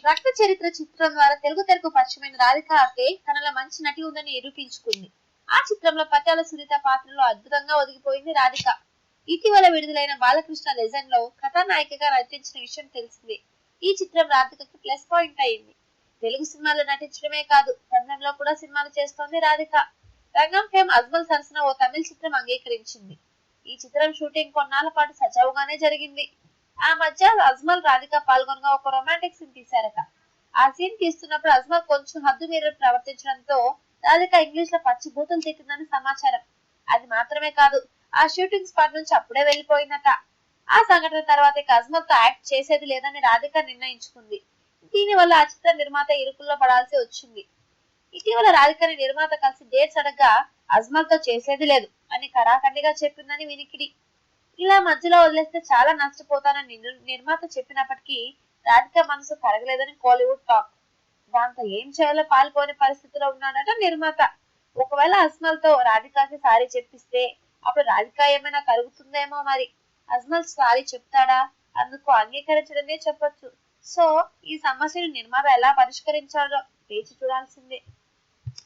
రక్త చరిత్ర చిత్రం ద్వారా తెలుగు తెరకు పరిచయమైన రాధిక ఆప్టే తనలో మంచి నటి ఉందని నిరూపించుకుంది. ఆ చిత్రంలో పట్యాల సునీత పాత్రలో అద్భుతంగా ఒదిగిపోయింది రాధిక. ఇటీవల విడుదలైన బాలకృష్ణ లెజెండ్ లో కథానాయికగా నటించిన విషయం తెలిసిందే. ఈ చిత్రం రాధికకు ప్లస్ పాయింట్ అయింది. తెలుగు సినిమాలో నటించడమే కాదు, తమిళంలో కూడా సినిమాలు చేస్తోంది రాధిక. రంగం ఫేమ్ అజ్మల్ సరసన ఓ తమిళ చిత్రం అంగీకరించింది. ఈ చిత్రం షూటింగ్ కొన్నాళ్ల పాటు సజావుగానే జరిగింది. ఆ మధ్య అజ్మల్ రాధిక పాల్గొనగా ఒక రొమాంటిక్ సీన్ తీశారట. ఆ సీన్ తీస్తున్నప్పుడు అజ్మల్ కొంచెం హద్దు మీర ప్రవర్తించడంతో రాధిక ఇంగ్లీష్ లో పచ్చి బూతులు తిట్టిందని సమాచారం. అది మాత్రమే కాదు, ఆ షూటింగ్ స్పాట్ నుంచి అప్పుడే వెళ్లిపోయిందట. ఆ సంఘటన తర్వాత ఇక అజ్మల్ తో యాక్ట్ చేసేది లేదని రాధిక నిర్ణయించుకుంది. దీని వల్ల ఆ చిత్ర నిర్మాత ఇరుకుల్లో పడాల్సి వచ్చింది. ఇటీవల రాధికని నిర్మాత కలిసి డేట్స్ అడగ్గా అజ్మల్ తో చేసేది లేదు అని కరాఖండిగా చెప్పిందని వినికిడి. ఇలా మధ్యలో వదిలేస్తే చాలా నష్టపోతానని నిర్మాత చెప్పినప్పటికీ రాధిక మనసు కరగలేదని కోలీవుడ్ టాక్. దాంతో ఏం చేయాలో పాల్పోని పరిస్థితిలో ఉన్నాడట నిర్మాత. ఒకవేళ అజ్మల్ తో రాధికకి సారీ చెప్పిస్తే అప్పుడు రాధిక ఏమైనా కరుగుతుందేమో మరి. అజ్మల్ సారీ చెప్తాడా? అందుకు అంగీకరించడమే చెప్పొచ్చు. సో ఈ సమస్యను నిర్మాత ఎలా పరిష్కరించాలో వేచి చూడాల్సిందే.